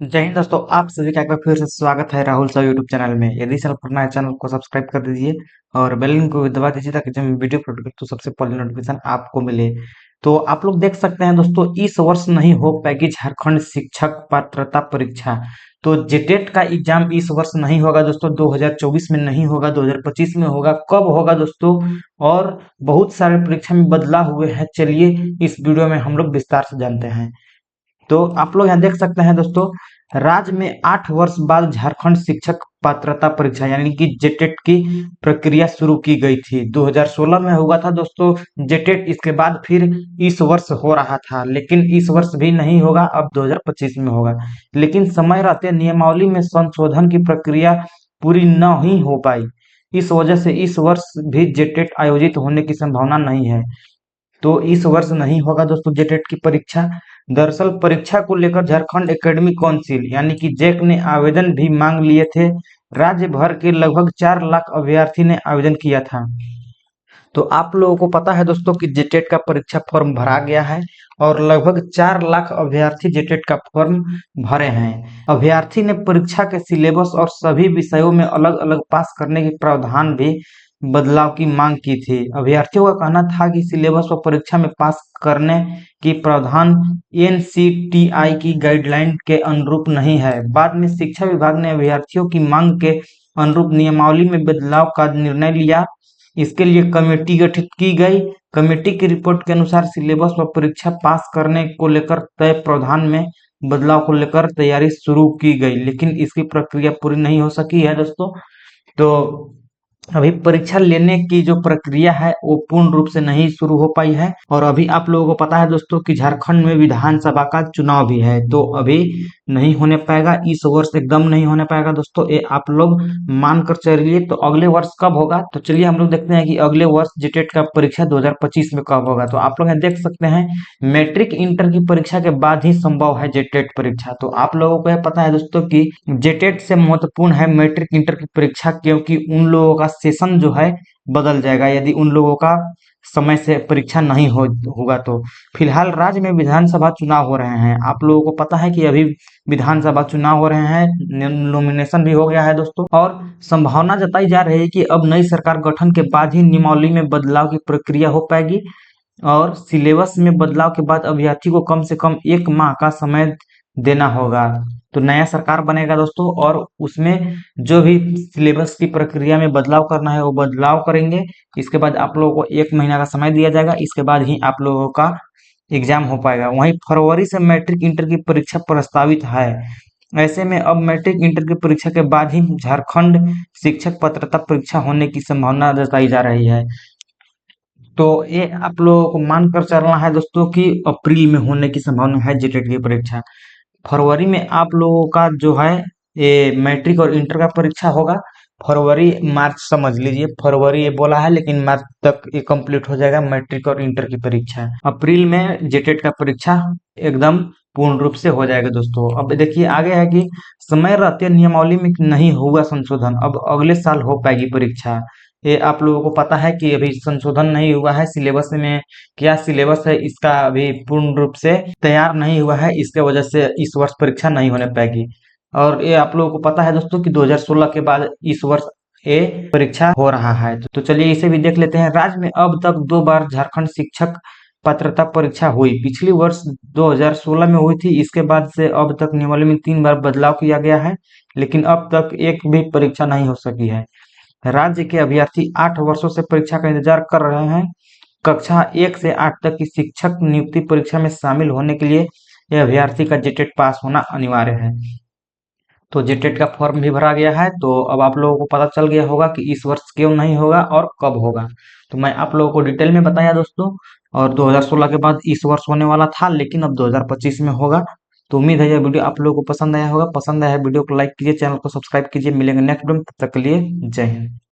जय हिंद दोस्तों, आप सभी का एक बार फिर से स्वागत है राहुल साहब यूट्यूब चैनल में। यदि चैनल पर नए चैनल को सब्सक्राइब कर दीजिए और बेल आइकन को भी दबा दीजिए ताकि जब मैं वीडियो अपलोड करूं तो सबसे पहले नोटिफिकेशन आपको मिले। तो आप लोग देख सकते हैं दोस्तों, इस वर्ष नहीं हो पाएगी झारखंड शिक्षक पात्रता परीक्षा। तो जेटेट का एग्जाम इस वर्ष नहीं होगा दोस्तों, 2024 में नहीं होगा, 2025 में होगा। कब होगा दोस्तों? और बहुत सारे परीक्षा में बदलाव हुए हैं, चलिए इस वीडियो में हम लोग विस्तार से जानते हैं। तो आप लोग यहाँ देख सकते हैं दोस्तों, राज्य में 8 वर्ष बाद झारखंड शिक्षक पात्रता परीक्षा यानी कि जेटेट की प्रक्रिया शुरू की गई थी। 2016 में हुआ था दोस्तों जेटेट, इसके बाद फिर इस वर्ष हो रहा था, लेकिन इस वर्ष भी नहीं होगा, अब 2025 में होगा। लेकिन समय रहते नियमावली में संशोधन की प्रक्रिया पूरी न ही हो पाई। इस वजह से इस वर्ष भी जेटेट आयोजित होने की संभावना नहीं है। तो इस वर्ष नहीं होगा दोस्तों जेटेट की परीक्षा। दरअसल परीक्षा को लेकर झारखंड एकेडमिक काउंसिल यानी कि जैक ने आवेदन भी मांग लिए थे। राज्य भर के लगभग 4 लाख अभ्यर्थी ने आवेदन किया था। तो आप लोगों को पता है दोस्तों कि जेटेट का परीक्षा फॉर्म भरा गया है और लगभग 4 लाख अभ्यर्थी जेटेट का फॉर्म भरे हैं। अभ्यर्थी ने परीक्षा के सिलेबस और सभी विषयों में अलग अलग पास करने के प्रावधान भी बदलाव की मांग की थी। अभ्यर्थियों का कहना था कि सिलेबस और परीक्षा में पास करने की प्रावधान एनसीटीआई की गाइडलाइन के अनुरूप नहीं है। बाद में शिक्षा विभाग ने अभ्यर्थियों की मांग के अनुरूप नियमावली में बदलाव का निर्णय लिया। इसके लिए कमेटी गठित की गई। कमेटी की रिपोर्ट के अनुसार सिलेबस व परीक्षा पास करने को लेकर तय प्रावधान में बदलाव को लेकर तैयारी शुरू की गई, लेकिन इसकी प्रक्रिया पूरी नहीं हो सकी है दोस्तों। तो अभी परीक्षा लेने की जो प्रक्रिया है वो पूर्ण रूप से नहीं शुरू हो पाई है। और अभी आप लोगों को पता है दोस्तों कि झारखंड में विधानसभा का चुनाव भी है, तो अभी नहीं होने पाएगा, इस वर्ष एकदम नहीं होने पाएगा दोस्तों, ये आप लोग मान कर चलिए। तो अगले वर्ष कब होगा, तो चलिए हम लोग देखते हैं कि अगले वर्ष जेटेट का परीक्षा 2025 में कब होगा। तो आप लोग यहाँ देख सकते हैं, मैट्रिक इंटर की परीक्षा के बाद ही संभव है जेटेट परीक्षा। तो आप लोगों को यह पता है दोस्तों कि जेटेट से महत्वपूर्ण है मैट्रिक इंटर की परीक्षा, क्योंकि उन लोगों का सेशन जो है बदल जाएगा यदि उन लोगों का समय से परीक्षा नहीं होगा। तो फिलहाल राज्य में विधानसभा चुनाव हो रहे हैं। आप लोगों को पता है कि अभी विधानसभा चुनाव हो रहे हैं, नॉमिनेशन भी हो गया है दोस्तों, और संभावना जताई जा रही है कि अब नई सरकार गठन के बाद ही नियमावली में बदलाव की प्रक्रिया हो पाएगी और सिलेबस में बदलाव के बाद अभ्यर्थी को कम से कम 1 माह का समय देना होगा। तो नया सरकार बनेगा दोस्तों, और उसमें जो भी सिलेबस की प्रक्रिया में बदलाव करना है वो बदलाव करेंगे। इसके बाद आप लोगों को 1 महीना का समय दिया जाएगा, इसके बाद ही आप लोगों का एग्जाम हो पाएगा। वहीं फरवरी से मैट्रिक इंटर की परीक्षा प्रस्तावित है। ऐसे में अब मैट्रिक इंटर की परीक्षा के बाद ही झारखंड शिक्षक पात्रता परीक्षा होने की संभावना जताई जा रही है। तो ये आप लोगों को मानकर चलना है दोस्तों कि अप्रैल में होने की संभावना है जेटेट की परीक्षा। फरवरी में आप लोगों का जो है ये मैट्रिक और इंटर का परीक्षा होगा। फरवरी मार्च समझ लीजिए, फरवरी ये बोला है लेकिन मार्च तक ये कंप्लीट हो जाएगा मैट्रिक और इंटर की परीक्षा। अप्रैल में जेटेट का परीक्षा एकदम पूर्ण रूप से हो जाएगा दोस्तों। अब देखिए आगे है कि समय रहते नियमावली में नहीं हुआ संशोधन, अब अगले साल हो पाएगी परीक्षा। ये आप लोगों को पता है कि अभी संशोधन नहीं हुआ है सिलेबस में। क्या सिलेबस है इसका अभी पूर्ण रूप से तैयार नहीं हुआ है, इसके वजह से इस वर्ष परीक्षा नहीं होने पाएगी। और ये आप लोगों को पता है दोस्तों कि 2016 के बाद इस वर्ष ये परीक्षा हो रहा है। तो चलिए इसे भी देख लेते हैं। राज्य में अब तक 2 बार झारखंड शिक्षक पात्रता परीक्षा हुई। पिछली वर्ष 2016 में हुई थी, इसके बाद से अब तक नियमावली में 3 बार बदलाव किया गया है, लेकिन अब तक एक भी परीक्षा नहीं हो सकी है। राज्य के अभ्यर्थी 8 वर्षों से परीक्षा का इंतजार कर रहे हैं। कक्षा 1 से 8 तक की शिक्षक नियुक्ति परीक्षा में शामिल होने के लिए यह अभ्यर्थी का जेटेट पास होना अनिवार्य है। तो जेटेट का फॉर्म भी भरा गया है, तो अब आप लोगों को पता चल गया होगा कि इस वर्ष क्यों नहीं होगा और कब होगा। तो मैं आप लोगों को डिटेल में बताया दोस्तों, और 2016 के बाद इस वर्ष होने वाला था, लेकिन अब 2025 में होगा। तो उम्मीद है यह वीडियो आप लोगों को पसंद आया होगा। पसंद आया वीडियो को लाइक कीजिए, चैनल को सब्सक्राइब कीजिए। मिलेंगे नेक्स्ट वीडियो में, तब तक के लिए जय हिंद।